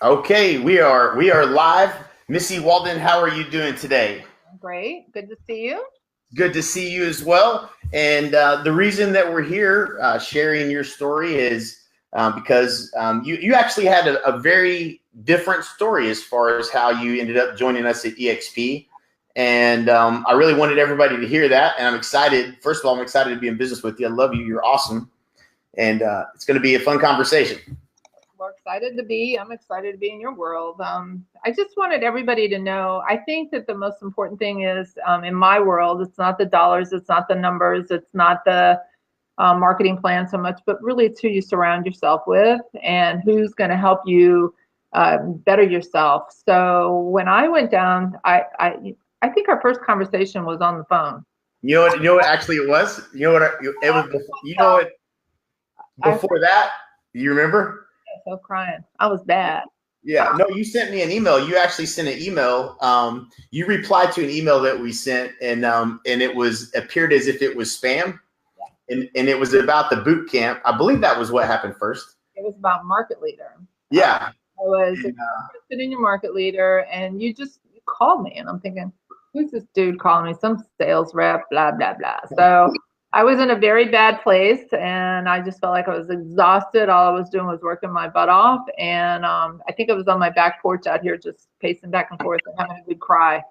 Okay, we are live. Missy, Walden, how are you doing today? Great. Good to see you. Good to see you as well. And the reason that we're here sharing your story is because you actually had a very different story as far as how you ended up joining us at eXp. And I really wanted everybody to hear that. And I'm excited. First of all, I'm excited to be in business with you. I love you. You're awesome. And it's going to be a fun conversation. I'm excited to be in your world. I just wanted everybody to know, I think that the most important thing is in my world, it's not the dollars, it's not the numbers, it's not the marketing plan so much, but really it's who you surround yourself with and who's going to help you better yourself. So when I went down, I think our first conversation was on the phone. You know what actually it was? You know what it was you know what I before that, you remember? was so crying. I was bad. Yeah, no, you sent me an email. You actually sent an email. You replied to an email that we sent, and it was appeared as if it was spam, and it was about the boot camp. I believe that was what happened first. It was about market leader. Yeah, I was and, interested in your market leader, and you called me, and I'm thinking, who's this dude calling me? Some sales rep, blah blah blah. So I was in a very bad place, and I just felt like I was exhausted. All I was doing was working my butt off, and I think I was on my back porch out here, just pacing back and forth and having a good cry.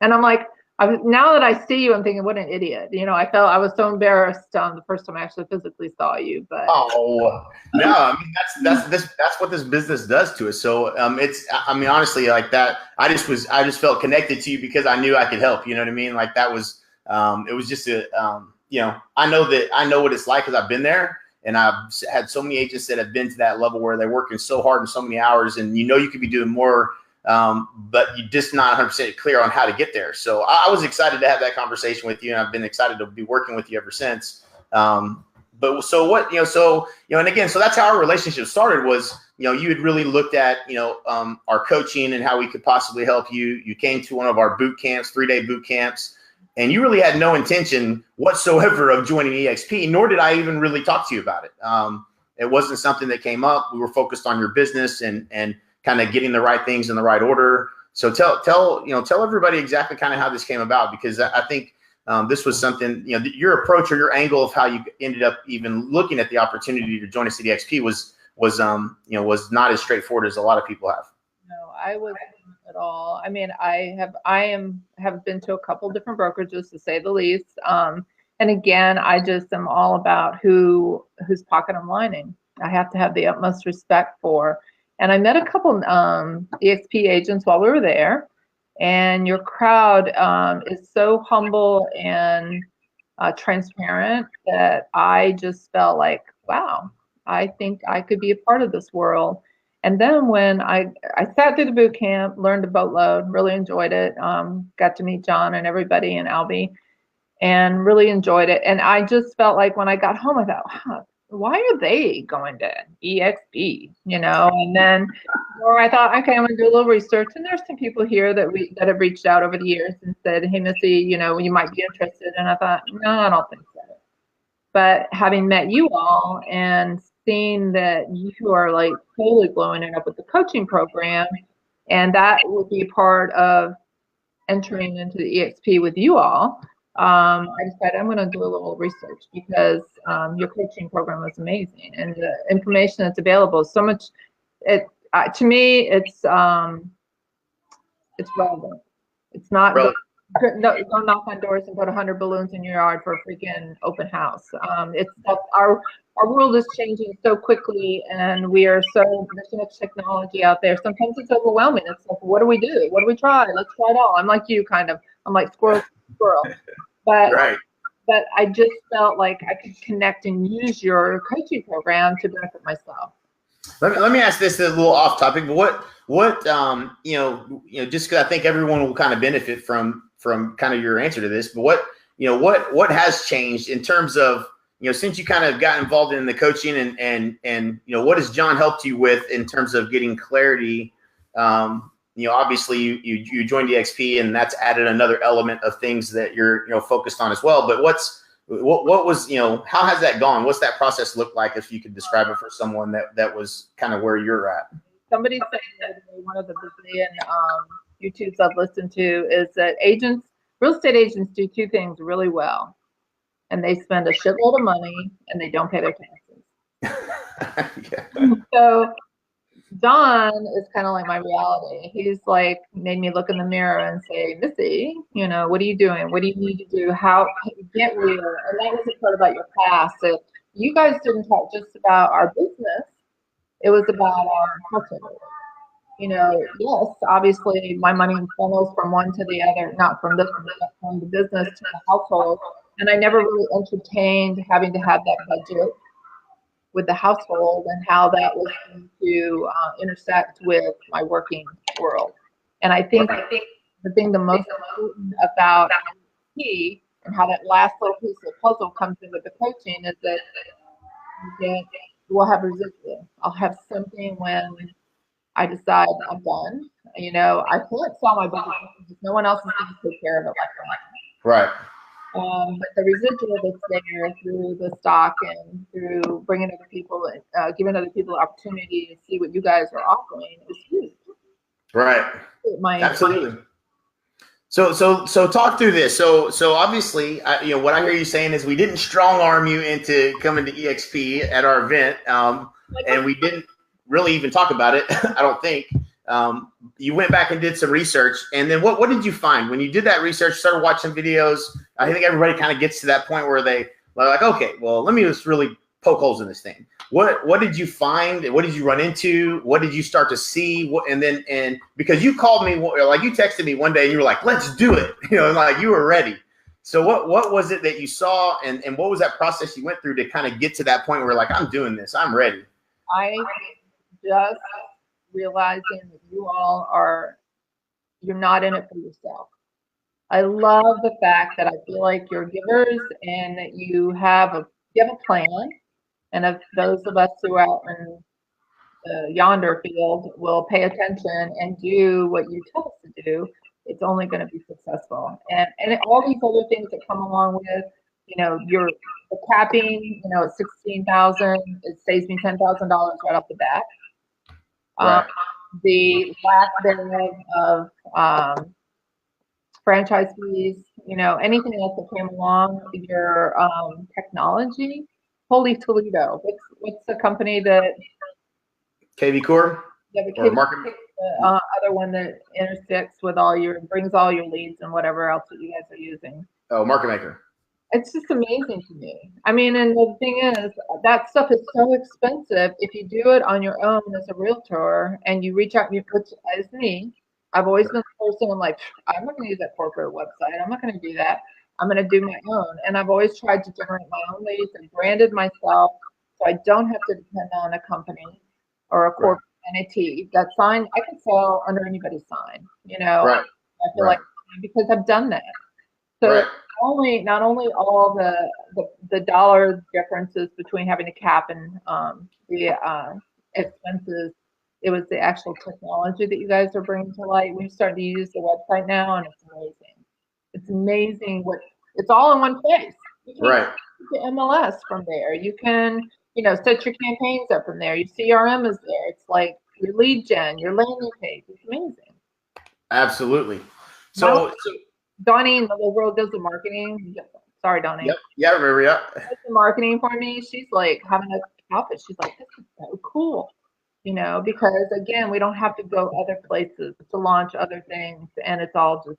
And I'm like, now that I see you, I'm thinking, what an idiot. I was so embarrassed the first time I actually physically saw you, but. oh no, I mean that's what this business does to us. So it's I mean honestly like that. I just felt connected to you because I knew I could help. You know what I mean? Like that was it was just a I know what it's like because I've been there. And I've had so many agents that have been to that level where they're working so hard and so many hours, and you could be doing more, but you're just not 100% clear on how to get there. So I was excited to have that conversation with you, and I've been excited to be working with you ever since. But so what, and again, so that's how our relationship started was, you had really looked at, our coaching and how we could possibly help you. You came to one of our boot camps, 3-day boot camps. And you really had no intention whatsoever of joining eXp, nor did I even really talk to you about it. It wasn't something that came up. We were focused on your business and kind of getting the right things in the right order. So tell everybody exactly kind of how this came about, because I think this was something, your approach or your angle of how you ended up even looking at the opportunity to join us at eXp was not as straightforward as a lot of people have. No, I wasn't at all. I mean, have been to a couple different brokerages to say the least. And again, I just am all about whose pocket I'm lining. I have to have the utmost respect for. And I met a couple eXp agents while we were there, and your crowd is so humble and transparent that I just felt like, wow, I think I could be a part of this world. And then when I sat through the boot camp, learned a boatload, really enjoyed it, got to meet John and everybody and Albie, and really enjoyed it. And I just felt like when I got home, I thought, why are they going to eXp? And then or I thought, okay, I'm gonna do a little research. And there's some people here that have reached out over the years and said, hey, Missy, you might be interested. And I thought, no, I don't think so. But having met you all and seeing that you are like totally blowing it up with the coaching program, and that would be part of entering into the eXp with you all, I decided I'm going to do a little research because your coaching program is amazing, and the information that's available is so much. To me, it's relevant. It's not go knock on doors and put 100 balloons in your yard for a freaking open house. It's our world is changing so quickly, and there's so much technology out there. Sometimes it's overwhelming. It's like, what do we do? What do we try? Let's try it all. I'm like you, kind of. I'm like squirrel, but Right. but I just felt like I could connect and use your coaching program to benefit myself. Let me ask this a little off topic, but what just because I think everyone will kind of benefit from kind of your answer to this, but what has changed in terms of since you kind of got involved in the coaching and what has John helped you with in terms of getting clarity? Obviously you joined eXp, and that's added another element of things that you're focused on as well. But what was how has that gone? What's that process look like, if you could describe it for someone that was kind of where you're at? somebody said the other day, one of the Brazilian YouTubes I've listened to is that real estate agents do two things really well, and they spend a shitload of money and they don't pay their taxes. Yeah. So John is kind of like my reality. He's like made me look in the mirror and say, Missy, what are you doing? What do you need to do? How get real? And that was the part about your past. That you guys didn't talk just about our business. It was about our household. Yes, obviously my money funnels from one to the other, not from from the business to the household. And I never really entertained having to have that budget with the household and how that was going to intersect with my working world. And I think the most important about me and how that last little piece of the puzzle comes in with the coaching is that we'll have residual. I'll have something when I decide I'm done. I can't sell my business because no one else is going to take care of it like that. Right. But the residual that's there through the stock and through bringing other people, giving other people opportunity to see what you guys are offering is huge. Right. Absolutely. So talk through this. So obviously, what I hear you saying is we didn't strong arm you into coming to eXp at our event, and we didn't really even talk about it. I don't think. You went back and did some research, and then what did you find when you did that research? Started watching videos. I think everybody kind of gets to that point where they're like, okay, well, let me just really poke holes in this thing. What did you find? What did you run into? What did you start to see? And because you called me, like you texted me one day, and you were like, let's do it. Like you were ready. So what was it that you saw, and what was that process you went through to kind of get to that point where like, I'm doing this, I'm ready? I just realizing that you're not in it for yourself. I love the fact that I feel like you're givers and that you have a plan. And if those of us who are out in the yonder field will pay attention and do what you tell us to do, it's only going to be successful. And all these other things that come along with, the capping, at 16,000, it saves me $10,000 right off the bat. Right. The lack thereof of franchise fees, anything else that came along, your technology. Holy Toledo! What's the company that? KV Core. Yeah, or marketing. The other one that intersects with brings all your leads and whatever else that you guys are using. Oh, Market Maker. It's just amazing to me. I mean, and the thing is, that stuff is so expensive. If you do it on your own as a realtor and you reach out, which is me, I've always been the person I'm like, I'm not going to use that corporate website. I'm not going to do that. I'm going to do my own. And I've always tried to generate my own leads and branded myself so I don't have to depend on a company or a corporate entity. That sign, I can sell under anybody's sign, Right. I feel like because I've done that. So not only all the dollar differences between having a cap and the expenses, it was the actual technology that you guys are bringing to light. We've started to use the website now, and it's amazing. It's amazing it's all in one place. You can get the MLS from there. You can, set your campaigns up from there. Your CRM is there. It's like your lead gen, your landing page. It's amazing. Absolutely. So Donnie in the little world does the marketing. Sorry, Donnie. Yep. Yeah, I remember. Yeah. Does the marketing for me. She's like having a outfit. She's like, this is so cool. Because again, we don't have to go other places to launch other things, and it's all just.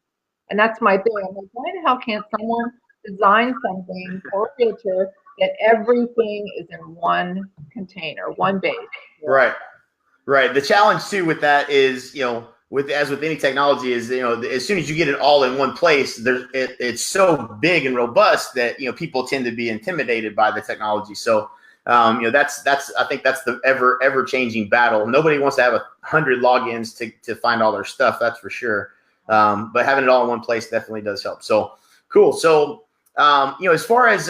And that's my thing. I'm like, why the hell can't someone design something for a realtor that everything is in one container, one base? Right. The challenge too with that is, as with any technology is, as soon as you get it all in one place, it's so big and robust that, people tend to be intimidated by the technology. So, that's I think that's the ever changing battle. Nobody wants to have 100 logins to find all their stuff. That's for sure. But having it all in one place definitely does help. So cool. So, as far as,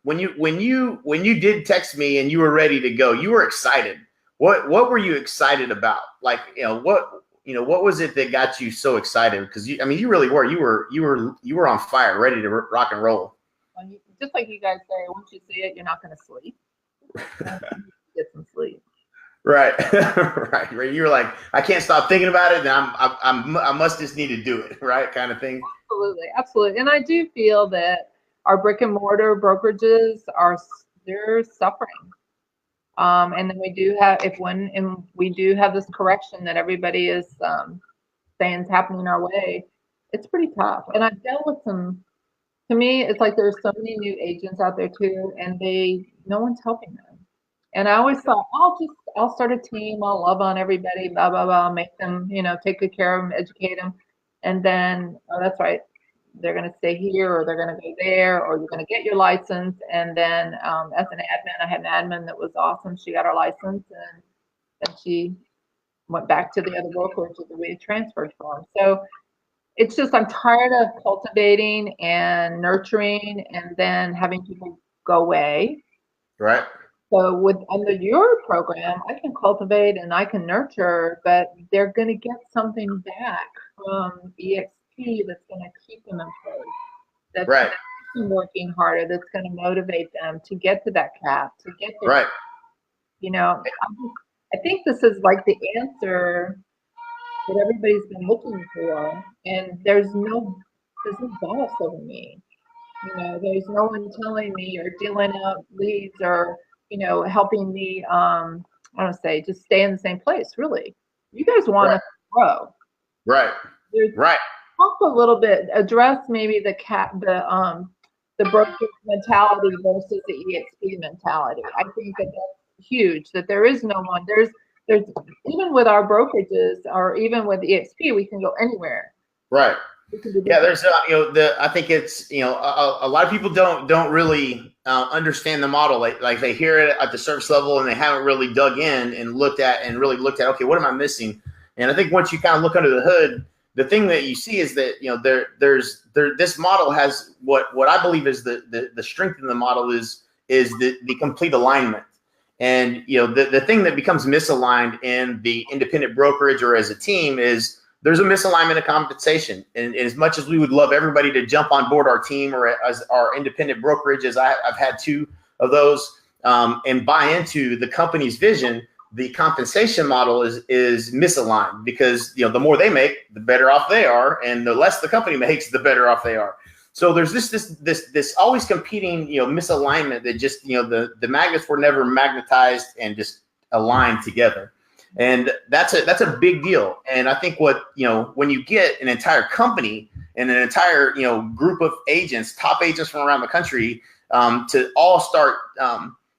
when you did text me and you were ready to go, you were excited. What were you excited about? Like, what was it that got you so excited? Because you really were. You were on fire, ready to rock and roll. Just like you guys say, once you see it, you're not going to sleep. Get some sleep. Right. Right. You were like, I can't stop thinking about it, and I must just need to do it, right? Kind of thing. Absolutely, absolutely. And I do feel that our brick and mortar brokerages they're suffering. And then we do have and we do have this correction that everybody is saying is happening our way. It's pretty tough. And I've dealt with some. To me, it's like there's so many new agents out there too, and no one's helping them. And I always thought, I'll start a team, I'll love on everybody, blah blah blah, make them, take good care of them, educate them, and then oh, that's right, they're going to stay here or they're going to go there or you're going to get your license. And then as an admin, I had an admin that was awesome. She got her license and then she went back to the other brokerage that we had transferred from. So it's just I'm tired of cultivating and nurturing and then having people go away. Right. So under your program, I can cultivate and I can nurture, but they're going to get something back from eXp that's going to keep them employed. That's right. going to keep them working harder. That's going to motivate them to get to that cap, to get there. Right. I think this is like the answer that everybody's been looking for, and there's no boss over me. There's no one telling me or dealing out leads or helping me. I don't say just stay in the same place. Really, you guys want us to grow, right? Right. Talk a little bit. Address maybe the brokerage mentality versus the eXp mentality. I think that's huge. That there is no one. There's even with our brokerages or even with eXp, we can go anywhere. Right. Yeah, there's I think it's a lot of people don't really understand the model. Like they hear it at the surface level and they haven't really dug in and looked at okay, what am I missing? And I think once you kind of look under the hood, the thing that you see is that this model has what I believe is the strength in the model is the complete alignment. And the thing that becomes misaligned in the independent brokerage or as a team is there's a misalignment of compensation. And as much as we would love everybody to jump on board our team or as our independent brokerage, as I've had 2 of those, and buy into the company's vision, the compensation model is misaligned because the more they make, the better off they are, and the less the company makes, the better off they are. So there's this always competing misalignment that just the magnets were never magnetized and just aligned together. And that's a big deal. And I think when you get an entire company and an entire, group of agents, top agents from around the country, to all start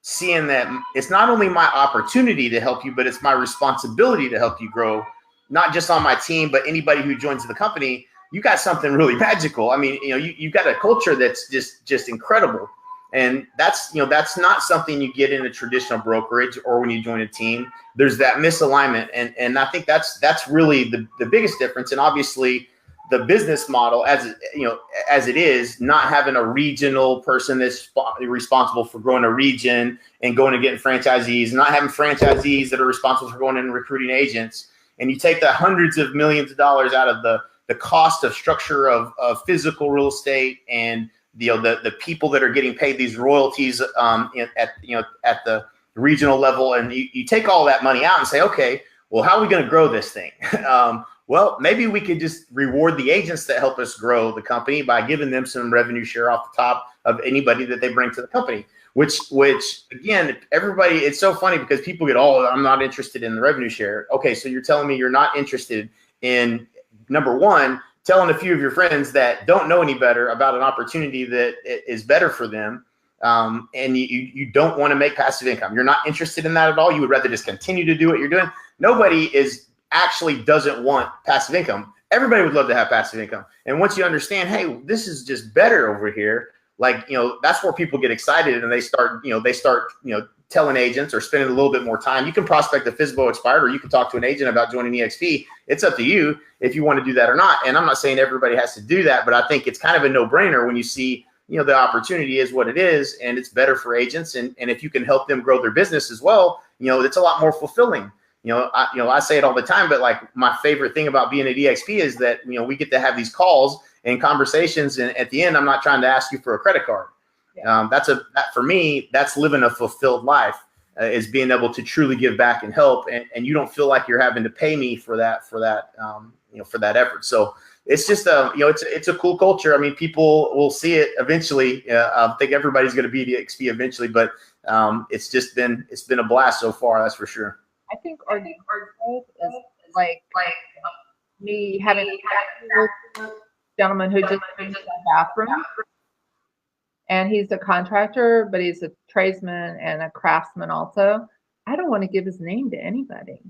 seeing that it's not only my opportunity to help you, but it's my responsibility to help you grow, not just on my team, but anybody who joins the company, you got something really magical. I mean, you got a culture that's just incredible. And that's not something you get in a traditional brokerage or when you join a team. There's that misalignment. And I think that's really the biggest difference. And obviously the business model as it is, not having a regional person that's responsible for growing a region and going and getting franchisees, not having franchisees that are responsible for going in and recruiting agents. And you take the hundreds of millions of dollars out of the cost of structure of physical real estate and the people that are getting paid these royalties at the regional level, and you take all that money out and say, okay, well, how are we going to grow this thing? Well, maybe we could just reward the agents that help us grow the company by giving them some revenue share off the top of anybody that they bring to the company. Which again, everybody, it's so funny because people get, I'm not interested in the revenue share. Okay, so you're telling me you're not interested in, number one, telling a few of your friends that don't know any better about an opportunity that is better for them, and you don't want to make passive income. You're not interested in that at all. You would rather just continue to do what you're doing. Nobody doesn't want passive income. Everybody would love to have passive income. And once you understand, hey, this is just better over here, that's where people get excited and they start telling agents or spending a little bit more time. You can prospect the FSBO expired, or you can talk to an agent about joining eXp. It's up to you if you want to do that or not. And I'm not saying everybody has to do that, but I think it's kind of a no-brainer when you see, the opportunity is what it is, and it's better for agents. And if you can help them grow their business as well, it's a lot more fulfilling. I say it all the time, but my favorite thing about being at eXp is that, we get to have these calls and conversations. And at the end, I'm not trying to ask you for a credit card. Yeah. For me, that's living a fulfilled life. is being able to truly give back and help, and you don't feel like you're having to pay me for that for that effort. So it's just it's a cool culture. I mean, people will see it eventually. I think everybody's going to be at eXp eventually, but it's been a blast so far. That's for sure. I think our growth is like me having a gentleman who just finished my bathroom, and he's a contractor, but he's a tradesman and a craftsman also. I don't want to give his name to anybody.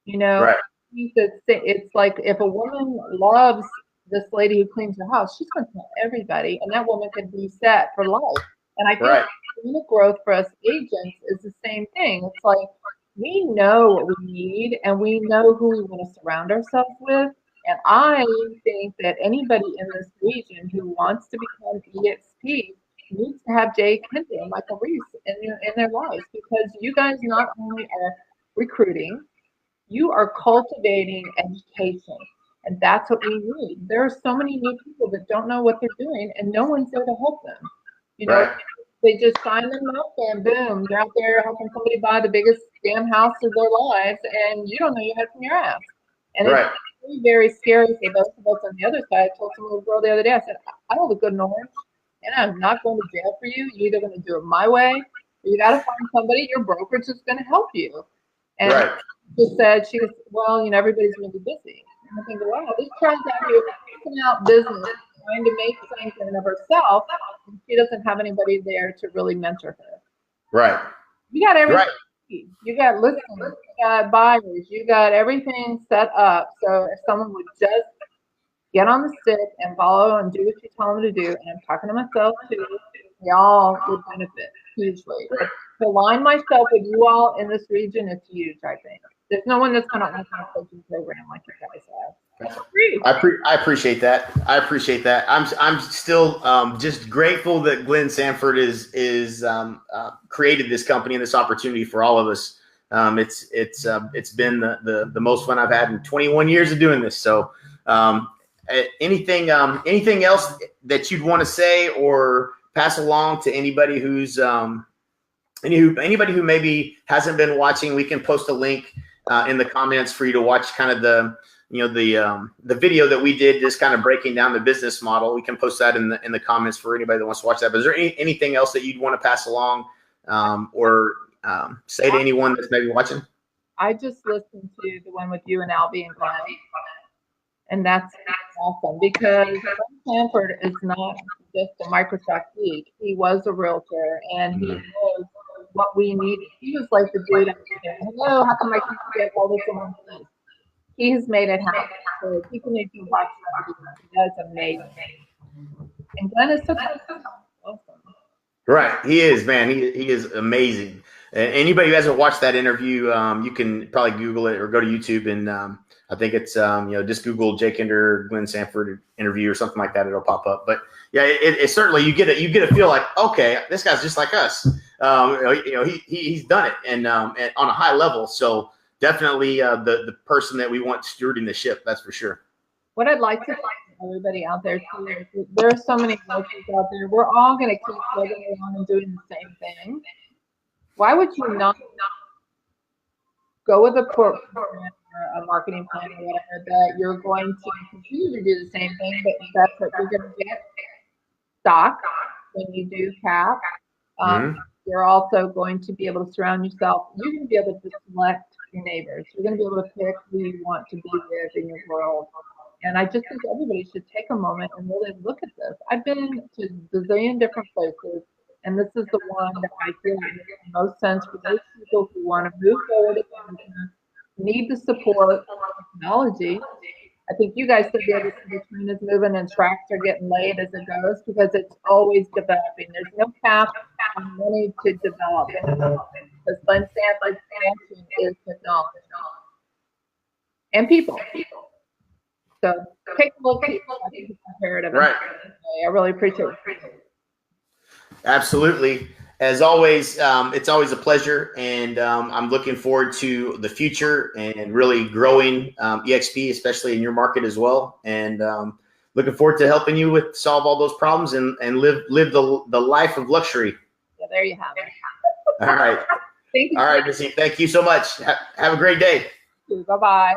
Right. It's like if a woman loves this lady who cleans her house, she's going to tell everybody, and that woman can be set for life. And I feel like the growth for us agents is the same thing. It's like we know what we need, and we know who we want to surround ourselves with. And I think that anybody in this region who wants to become eXp needs to have Jay Kinder and Michael Reese in their lives, because you guys not only are recruiting, you are cultivating education, and that's what we need. There are so many new people that don't know what they're doing, and no one's there to help them. They just sign them up, and boom, you're out there helping somebody buy the biggest damn house of their lives, and you don't know your head from your ass. And it's very, very scary for those of us on the other side. I told some little girl the other day, I said, I hold a good orange, and I'm not going to jail for you. You're either going to do it my way, or you got to find somebody, your brokerage is going to help you. And she said, well, everybody's really busy. And I think, wow, this child's out here picking out business, trying to make something of herself, and she doesn't have anybody there to really mentor her. Right. You got everything. You got listings, you got buyers, you got everything set up. So if someone would just get on the stick and follow and do what you tell them to do, and I'm talking to myself too, we all would benefit hugely. But to align myself with you all in this region is huge, I think. There's no one that's going to offer a coaching program like you guys have. I appreciate that. I'm still just grateful that Glenn Sanford is created this company and this opportunity for all of us. It's been the most fun I've had in 21 years of doing this. So anything else that you'd want to say or pass along to anybody who's anybody who maybe hasn't been watching? We can post a link in the comments for you to watch kind of the video that we did, just kind of breaking down the business model. We can post that in the comments for anybody that wants to watch that. But is there anything else that you'd want to pass along or say to anyone that's maybe watching? I just listened to the one with you and Albie and Glenn, and that's awesome, because Glenn Sanford is not just a Microsoft geek. He was a realtor, and he knows what we need. He was like the dude, hello, how come I can't get all this in one place? He's made it happen. So people need to watch that. That's amazing. And Glenn is such awesome. Right. He is, man. He is amazing. Anybody who hasn't watched that interview, you can probably Google it or go to YouTube, and I think it's just Google Jay Kinder, Glenn Sanford interview or something like that. It'll pop up. But yeah, it certainly you get a feel like, okay, this guy's just like us. He's done it and on a high level. So definitely the person that we want stewarding the ship. That's for sure. What I'd like to everybody out there too, is there are so many coaches out there. We're all going to keep plugging along and doing the same thing. Why would you not go with a corporate plan or a marketing plan or whatever that you're going to continue to do the same thing, but that's what you're going to get stock when you do cap. You're also going to be able to surround yourself. You're going to be able to select your neighbors. You're going to be able to pick who you want to be with in your world. And I just think everybody should take a moment and really look at this. I've been to a bazillion different places, and this is the one that I feel makes the most sense for those people who want to move forward in business, need the support of technology. I think you guys said the other thing, the train is moving and tracks are getting laid as it goes, because it's always developing. There's no cap on money to develop. Because Glenn Sanford's passion is technology and people. So take a look at people. I think it's imperative. Right. I really appreciate it. Absolutely. As always, it's always a pleasure, and I'm looking forward to the future and really growing eXp, especially in your market as well. And looking forward to helping you solve all those problems and live the life of luxury. Yeah, there you have it. All right. Thank you. All right, Missy. Thank you so much. Have a great day. Bye-bye.